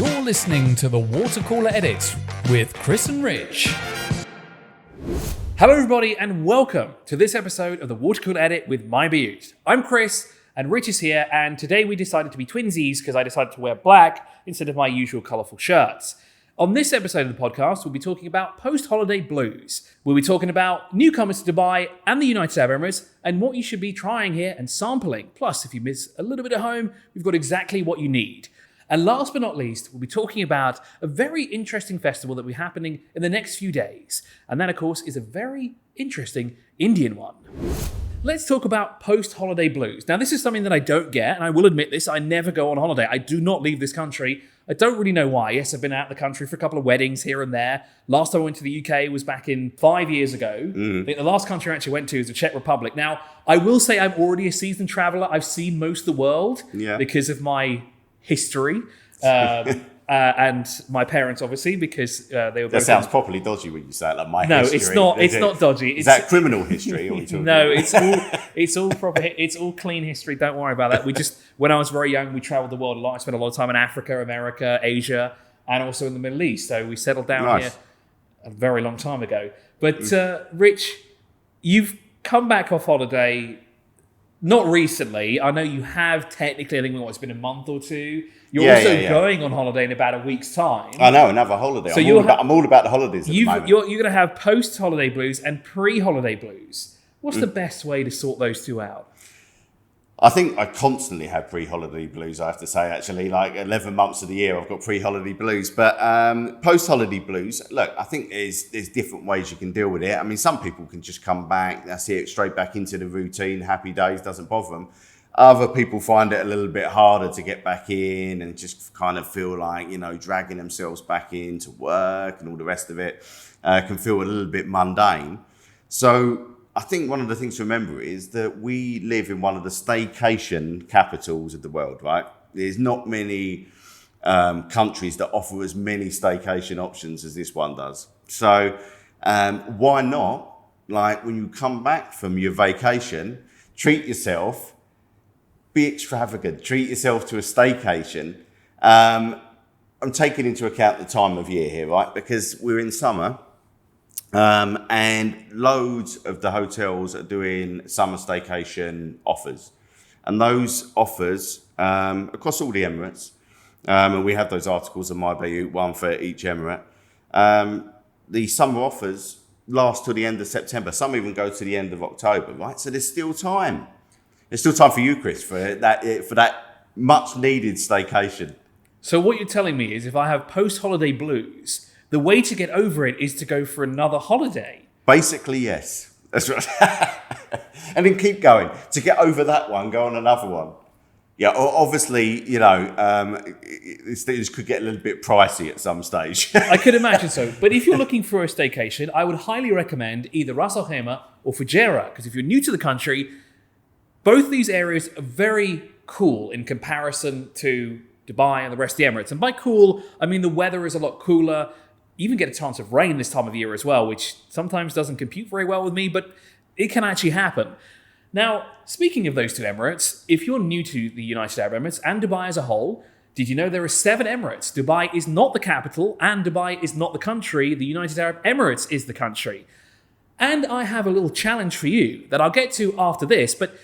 You're listening to the Water Cooler Edit with Chris and Rich. Hello everybody and welcome to this episode of the Water Cooler Edit with MyBayut. I'm Chris and Rich is here, and today we decided to be twinsies because I decided to wear black instead of my usual colourful shirts. On this episode of the podcast, we'll be talking about post-holiday blues. We'll be talking about newcomers to Dubai and the United Arab Emirates and what you should be trying here and sampling. Plus, if you miss a little bit at home, we've got exactly what you need. And last but not least, we'll be talking about a very interesting festival that will be happening in the next few days. And that, of course, is a very interesting Indian one. Let's talk about post-holiday blues. Now, this is something that I don't get, and I will admit this, I never go on holiday. I do not leave this country. I don't really know why. Yes, I've been out of the country for a couple of weddings here and there. Last time I went to the UK was back in 5 years ago. I think the last country I actually went to is the Czech Republic. Now, I will say I'm already a seasoned traveller. I've seen most of the world because of my history. And my parents, obviously, because they were both... That sounds properly dodgy when you say it, like my no, history. No, it's not dodgy. Is that criminal history? Or no, it's all proper. It's all clean history. Don't worry about that. When I was very young, we traveled the world a lot. I spent a lot of time in Africa, America, Asia, and also in the Middle East. So we settled down here a very long time ago. But Rich, you've come back off holiday. Not recently. I know you have technically. I think it's been a month or two. You're also going on holiday in about a week's time. I know, another holiday. So I'm all about the holidays at the moment. You're going to have post-holiday blues and pre-holiday blues. What's the best way to sort those two out? I think I constantly have pre-holiday blues, I have to say, actually. Like 11 months of the year, I've got pre-holiday blues. But post-holiday blues, look, I think there's different ways you can deal with it. I mean, some people can just come back, that's it, straight back into the routine, happy days, doesn't bother them. Other people find it a little bit harder to get back in and just kind of feel like, dragging themselves back into work and all the rest of it can feel a little bit mundane. So I think one of the things to remember is that we live in one of the staycation capitals of the world, right? There's not many countries that offer as many staycation options as this one does. So why not, like when you come back from your vacation, treat yourself, be extravagant, treat yourself to a staycation. I'm taking into account the time of year here, right? Because we're in summer and loads of the hotels are doing summer staycation offers. And those offers across all the Emirates, and we have those articles on MyBayut, one for each Emirate. The summer offers last till the end of September. Some even go to the end of October, right? So there's still time. There's still time for you, Chris, for that much-needed staycation. So what you're telling me is if I have post-holiday blues, the way to get over it is to go for another holiday? Basically, yes. That's right. And then keep going. To get over that one, go on another one. Yeah, obviously, this could get a little bit pricey at some stage. I could imagine so. But if you're looking for a staycation, I would highly recommend either Ras Al Khaimah or Fujairah, because if you're new to the country, both these areas are very cool in comparison to Dubai and the rest of the Emirates. And by cool, I mean the weather is a lot cooler. You even get a chance of rain this time of year as well, which sometimes doesn't compute very well with me, but it can actually happen. Now, speaking of those two Emirates, if you're new to the United Arab Emirates and Dubai as a whole, did you know there are 7 Emirates? Dubai is not the capital and Dubai is not the country. The United Arab Emirates is the country. And I have a little challenge for you that I'll get to after this, but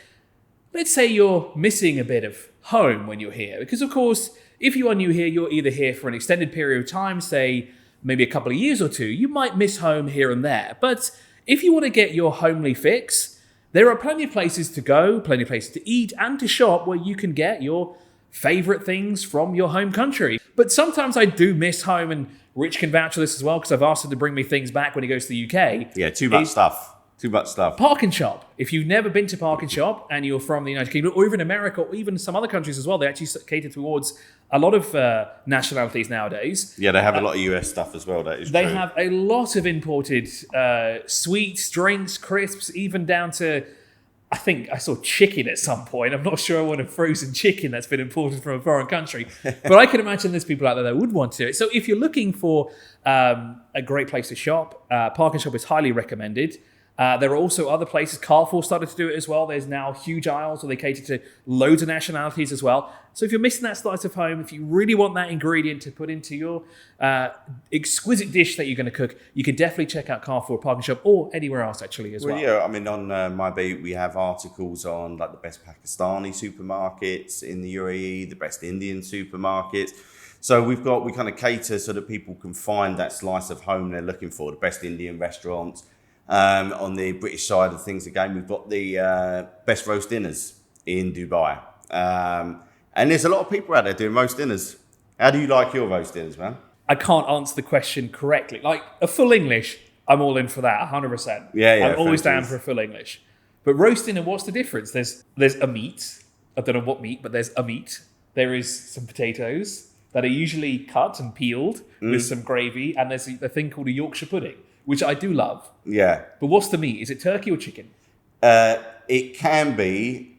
let's say you're missing a bit of home when you're here. Because, of course, if you are new here, you're either here for an extended period of time, say maybe a couple of years or two. You might miss home here and there. But if you want to get your homely fix, there are plenty of places to go, plenty of places to eat and to shop where you can get your favorite things from your home country. But sometimes I do miss home, and Rich can vouch for this as well because I've asked him to bring me things back when he goes to the UK. Yeah, too much stuff. Park and Shop. If you've never been to Park and Shop and you're from the United Kingdom or even America or even some other countries as well, they actually cater towards a lot of nationalities nowadays. Yeah, they have a lot of US stuff as well. That is They true. have a lot of imported sweets, drinks, crisps, even down to, I think I saw chicken at some point. I'm not sure I want a frozen chicken that's been imported from a foreign country. But I can imagine there's people out there that would want to do it. So if you're looking for a great place to shop, Park and Shop is highly recommended. There are also other places. Carrefour started to do it as well. There's now huge aisles where they cater to loads of nationalities as well. So if you're missing that slice of home, if you really want that ingredient to put into your exquisite dish that you're going to cook, you can definitely check out Carrefour, Park and Shop, or anywhere else actually as well. Yeah, I mean, on MyBayut, we have articles on like the best Pakistani supermarkets in the UAE, the best Indian supermarkets. So we kind of cater so that people can find that slice of home they're looking for, the best Indian restaurants. On the British side of things, again, we've got the best roast dinners in Dubai. And there's a lot of people out there doing roast dinners. How do you like your roast dinners, man? I can't answer the question correctly. Like a full English, I'm all in for that, 100%. Yeah, I'm always down for a full English. But roast dinner, what's the difference? There's a meat. I don't know what meat, but there's a meat. There is some potatoes that are usually cut and peeled with some gravy. And there's a thing called a Yorkshire pudding, which I do love. Yeah. But what's the meat? Is it turkey or chicken? It can be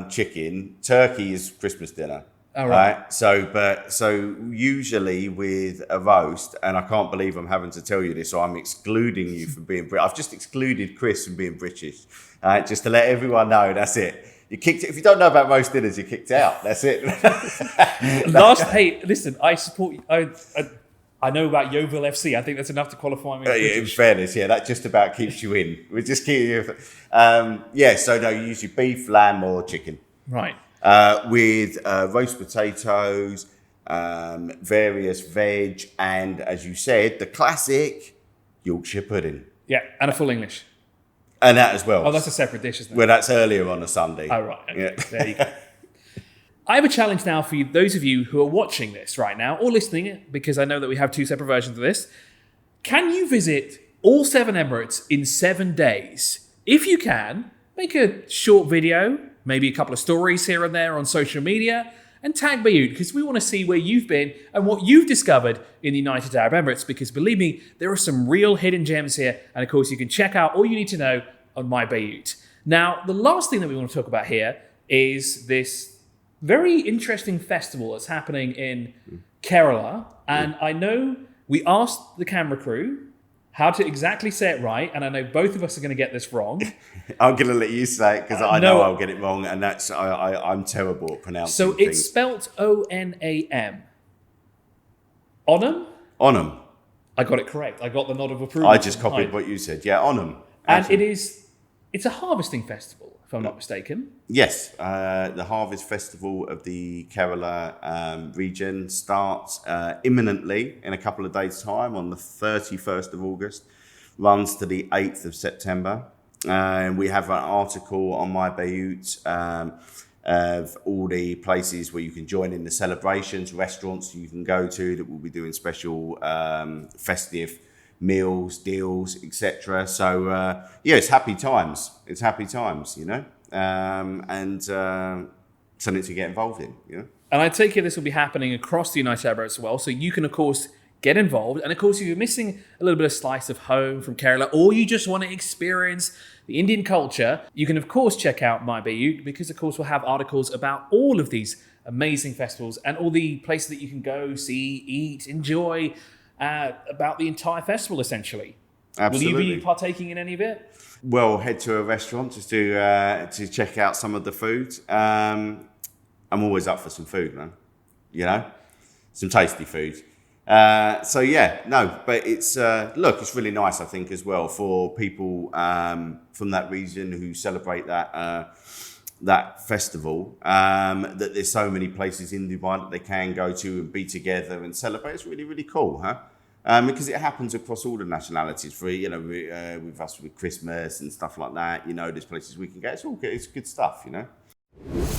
chicken. Turkey is Christmas dinner. All right. So usually with a roast, and I can't believe I'm having to tell you this, so I'm excluding you from being British. I've just excluded Chris from being British, just to let everyone know. That's it. You kicked it. If you don't know about roast dinners, you're kicked out. That's it. Hey, listen, I support you. I know about Yeovil FC. I think that's enough to qualify me. In fairness, that just about keeps you in. We just keep you. So no, you usually beef, lamb, or chicken. Right. With roast potatoes, various veg, and as you said, the classic Yorkshire pudding. Yeah, and a full English. And that as well. Oh, that's a separate dish, isn't it? Well, that's earlier on a Sunday. Oh, right. Okay. Yeah. There you go. I have a challenge now for you, those of you who are watching this right now or listening, because I know that we have two separate versions of this. Can you visit all 7 Emirates in 7 days? If you can, make a short video, maybe a couple of stories here and there on social media, and tag Bayut, because we want to see where you've been and what you've discovered in the United Arab Emirates, because believe me, there are some real hidden gems here. And of course, you can check out all you need to know on MyBayut. Now, the last thing that we want to talk about here is this very interesting festival that's happening in Kerala. And I know we asked the camera crew how to exactly say it right, and I know both of us are going to get this wrong. I'm going to let you say it because I know I'll get it wrong, and that's I'm terrible at pronouncing So things. it's spelt Onam. Onam? Onam. I got it correct. I got the nod of approval. I just copied what you said. Yeah, Onam. And it's a harvesting festival, if I'm not mistaken. Yes, the Harvest Festival of the Kerala region starts imminently in a couple of days' time on the 31st of August, runs to the 8th of September. And we have an article on MyBayut of all the places where you can join in the celebrations, restaurants you can go to that will be doing special festive meals, deals, etc. So it's happy times. It's happy times, and something to get involved in, And I take it this will be happening across the United Arab Emirates as well. So you can, of course, get involved. And of course, if you're missing a little bit of slice of home from Kerala, or you just want to experience the Indian culture, you can, of course, check out MyBayut, because, of course, we'll have articles about all of these amazing festivals and all the places that you can go, see, eat, enjoy, about the entire festival, essentially. Absolutely. Will you be partaking in any of it? Well, head to a restaurant just to check out some of the food. I'm always up for some food, man. Some tasty food. But it's it's really nice, I think, as well for people from that region who celebrate that festival. That there's so many places in Dubai that they can go to and be together and celebrate. It's really, really cool, huh? Because it happens across all the nationalities. With us with Christmas and stuff like that. There's places we can go. It's all good. It's good stuff.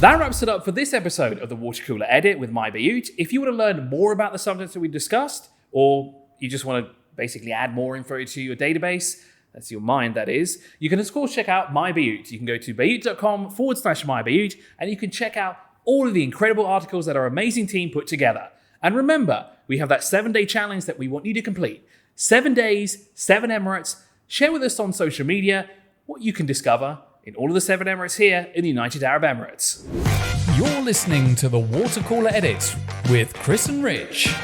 That wraps it up for this episode of the Water Cooler Edit with MyBayut. If you want to learn more about the subjects that we discussed, or you just want to basically add more info to your database, that's your mind, that is, you can, of course, check out MyBayut. You can go to Bayut.com /MyBayut, and you can check out all of the incredible articles that our amazing team put together. And remember, we have that 7-day challenge that we want you to complete. 7 days, 7 Emirates. Share with us on social media what you can discover in all of the 7 Emirates here in the United Arab Emirates. You're listening to the Water Cooler Edit with Chris and Rich.